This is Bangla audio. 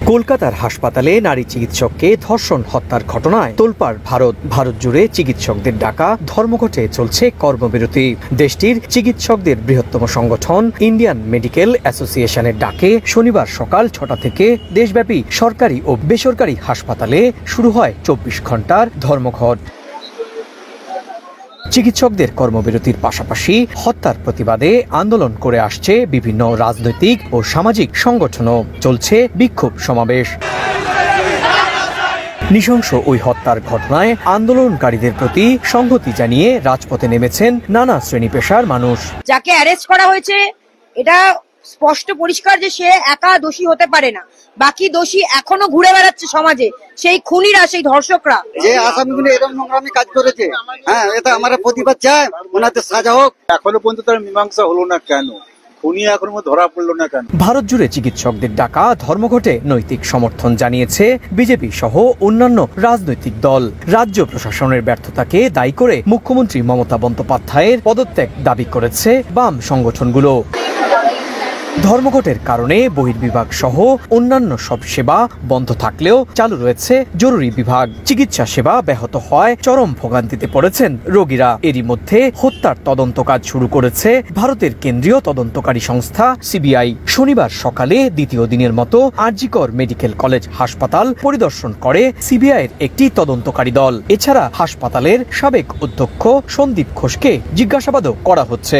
কলকাতার হাসপাতালে নারী চিকিৎসককে ধর্ষণ হত্যার ঘটনায় তোলপাড় ভারত জুড়ে চিকিৎসকদের ডাকা ধর্মঘটে চলছে কর্মবিরতি। দেশটির চিকিৎসকদের বৃহত্তম সংগঠন ইন্ডিয়ান মেডিকেল অ্যাসোসিয়েশনের ডাকে শনিবার সকাল ৬টা থেকে দেশব্যাপী সরকারি ও বেসরকারি হাসপাতালে শুরু হয় ২৪ ঘন্টার ধর্মঘট। চিকিৎসকদের কর্মবিরতির পাশাপাশি হত্যার প্রতিবাদে আন্দোলন করে আসছে বিভিন্ন রাজনৈতিক ও সামাজিক সংগঠনও। চলছে বিক্ষোভ সমাবেশ। নৃশংস ওই হত্যার ঘটনায় আন্দোলনকারীদের প্রতি সংহতি জানিয়ে রাজপথে নেমেছেন নানা শ্রেণী পেশার মানুষ। যাকে অ্যারেস্ট করা হয়েছে এটা স্পষ্ট পরিষ্কার যে সে একা দোষী হতে পারে না, বাকি দোষী এখনো ঘুরে বেড়াচ্ছে সমাজে, সেই খুনিরা, সেই ধর্ষকরা। যে আসামিগুলো এরকম নোংরামি কাজ করেছে, এটা আমরা প্রতিবাদ চাই, ওনাদের সাজা হোক। এখনো পর্যন্ত তার মীমাংসা হলো না কেন? খুনি এখনো ধরা পড়লো না কেন? ভারত জুড়ে চিকিৎসকদের ডাকা ধর্মঘটে নৈতিক সমর্থন জানিয়েছে বিজেপি সহ অন্যান্য রাজনৈতিক দল। রাজ্য প্রশাসনের ব্যর্থতাকে দায়ী করে মুখ্যমন্ত্রী মমতা বন্দ্যোপাধ্যায়ের পদত্যাগ দাবি করেছে বাম সংগঠনগুলো। ধর্মঘটের কারণে বহির্বিভাগ সহ অন্যান্য সব সেবা বন্ধ থাকলেও চালু রয়েছে জরুরি বিভাগ। চিকিৎসা সেবা ব্যাহত হয়, চরম ভোগান্তিতে পড়েছেন রোগীরা। এরই মধ্যে হত্যার তদন্ত কাজ শুরু করেছে ভারতের কেন্দ্রীয় তদন্তকারী সংস্থা সিবিআই। শনিবার সকালে দ্বিতীয় দিনের মতো আরজিকর মেডিকেল কলেজ হাসপাতাল পরিদর্শন করে সিবিআইয়ের একটি তদন্তকারী দল। এছাড়া হাসপাতালের সাবেক অধ্যক্ষ সন্দীপ ঘোষকে জিজ্ঞাসাবাদও করা হচ্ছে।